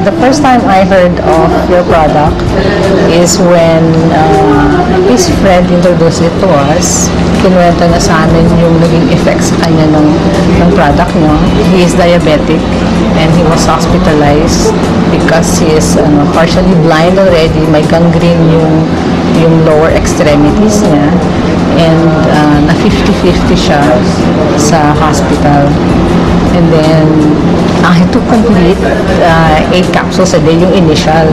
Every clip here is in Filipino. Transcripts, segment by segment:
the first time I heard of your product is when his friend introduced it to us. Kinuwento na sa amin yung naging effects sa kanya ng product nyo. He is diabetic and he was hospitalized because he is partially blind already. May gangrene yung lower extremities niya. And na 50-50 siya sa hospital. And then, he took complete 8 capsules a day, yung initial.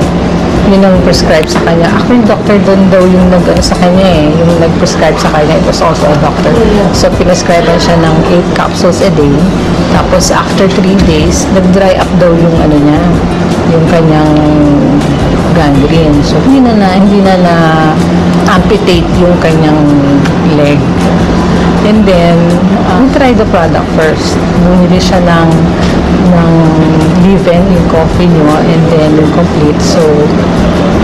Yun ang prescribe sa kanya. Ako yung doctor doon daw yung sa kanya yung nag-prescribe sa kanya. It was also a doctor. So, pinescribean siya ng 8 capsules a day. Tapos, after 3 days, nag-dry up daw yung niya, yung kanyang gangrene. So, hindi na amputate yung kanyang leg. And then, we tried the product first. Bumili siya ng leave-in, yung coffee nyo, and then yung complete. So,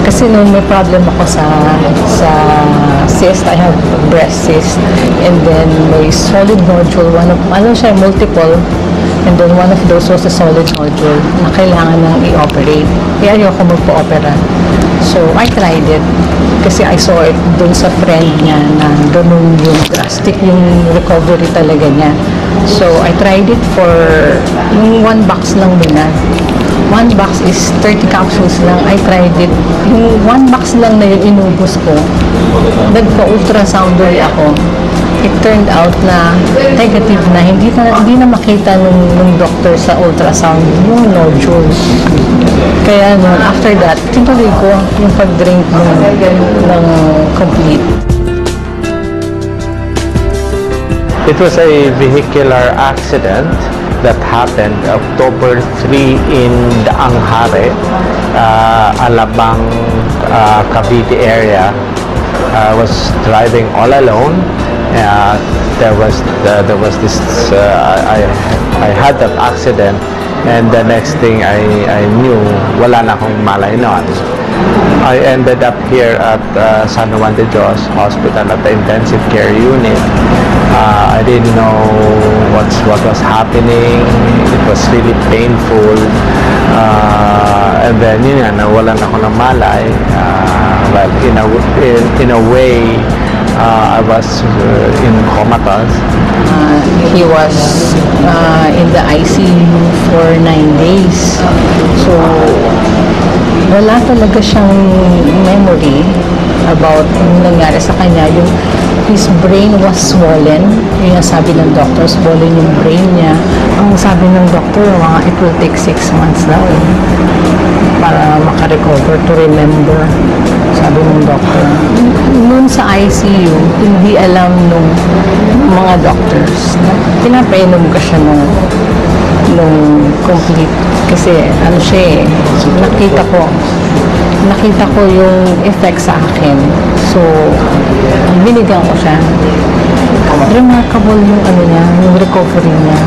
kasi nung may problem ako sa cyst, I have breast cyst, and then may solid nodule, multiple, and then one of those was a solid nodule na kailangan nang i-operate. Kaya ayoko magpa-opera. So, I tried it kasi I saw it dun sa friend niya na ganun yung drastic yung recovery talaga niya. So, I tried it for yung 1 box lang muna. 1 box is 30 capsules lang. I tried it. Yung 1 box lang na yung inubos ko, nagpa-ultrasound ulit ako. It turned out na negative na. Hindi na makita nung doctor sa ultrasound yung nodules. Kaya noon, after that, tinuloy ko yung pag-drink ng complete. It was a vehicular accident that happened October 3 in Daanghare, Alabang, Cavite area. I was driving all alone. There was this. I had that accident, and the next thing I knew, wala na akong malay noon. I ended up here at San Juan de Dios Hospital at the intensive care unit. I didn't know what was happening. It was really painful. And then yun nga, nawalan ako ng malay. But in a way, I was in comatose. He was in the ICU for 9 days. So, wala talaga siyang memory about yung nangyari sa kanya. His brain was swollen. Yung sabi ng doctor, swollen yung brain niya. Ang sabi ng doctor, it will take 6 months daw para makarecover, to remember. Sabi ng doctor. Noon sa ICU, hindi alam nung mga doctors na pinapainom ka siya nung complete. Kasi siya nakita ko yung effect sa akin. So, binigyan ko siya. Remarkable yung niya, yung recovery niya.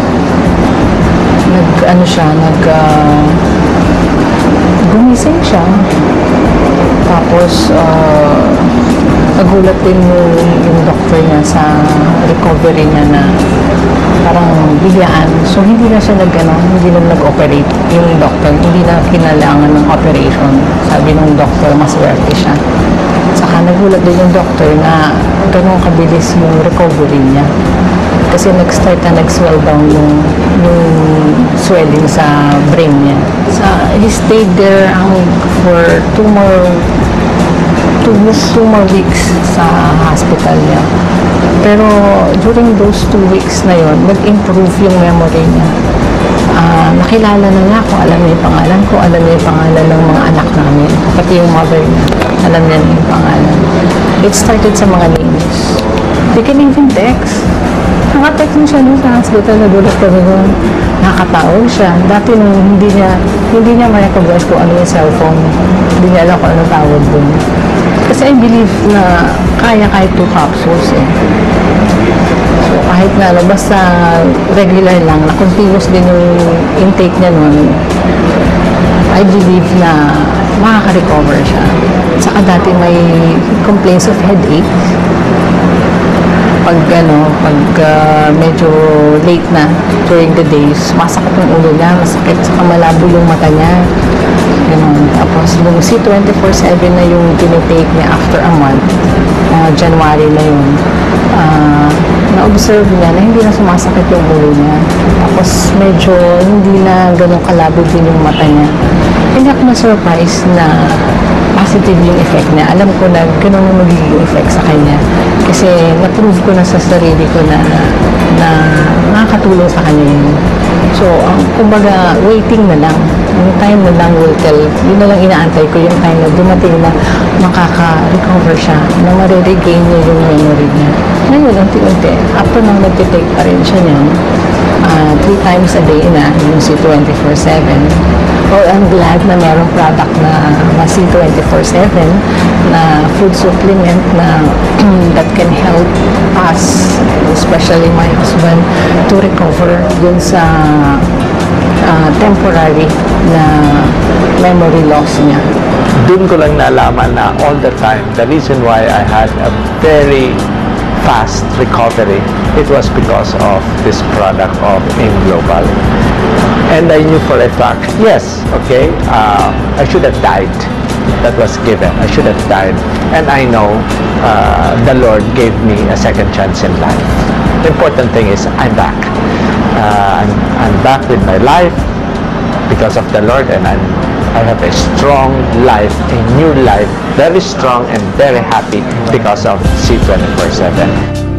Gumising siya. Tapos, nagulat din yung doctor niya sa recovery niya na parang biglaan. So, hindi na siya hindi na nag-operate yung doctor. Hindi na kinailangan ng operation. Sabi ng doctor, maswerte siya. Saka nagulat din yung doctor na ganun kabilis yung recovery niya. Kasi nag-swell down yung swelling sa brain niya. He stayed there for 2 more weeks sa hospital niya. Pero during those 2 weeks na yon, nag-improve yung memory niya. Nakilala na niya ako, alam niya yung pangalan ko, alam niya yung pangalan ng mga anak namin, pati yung mother niya, alam niya yung pangalan. It started sa mga names. They can even text. Nakatext mo siya sa hospital, nagulat kami nun. Nakakatawag siya. Dati nung hindi niya ma-recognize kung ano yung cellphone. Hindi niya alam kung ano tawag dun. Kasi I believe na kaya kahit 2 capsules So, kahit na basta regular lang, na continuous din yung intake niya nun, I believe na makaka-recover siya. Saka dati may complaints of headache. Pag medyo late na during the days, masakit yung ulo niya, masakit, saka malabo yung mata niya. Ganun. Tapos, nung C24/7 na yung tinitake niya after a month, January na yun, na-observe niya na hindi na sumasakit yung ulo niya. Tapos, medyo hindi na ganun kalabo din yung mata niya. Hindi ako na-surprise na positive yung effect niya. Alam ko na ganun yung magiging effect sa kanya. Kasi na-prove ko na sa sarili ko na nakakatulong sa kanya yun. So, kumbaga, waiting na lang. Yung time na lang will tell. Yun na lang inaantay ko yung time na dumating na makaka-recover siya, na mariregain niya yung memory niya. Ngayon, unti-unti, after nang nagtitake pa rin siya niyan, 3 times a day na, yung C24/7. Or I'm glad na merong product na C24/7 na food supplement na that can help us, especially my husband, to recover dun sa temporary na memory loss niya. Doon ko lang nalaman na all the time, the reason why I had a very fast recovery, it was because of this product of AIM Global. And I knew for a fact, yes, okay, I should have died. That was given. I should have died. And I know the Lord gave me a second chance in life. The important thing is I'm back. I'm back with my life because of the Lord, and I have a strong life, a new life, very strong and very happy because of C24/7.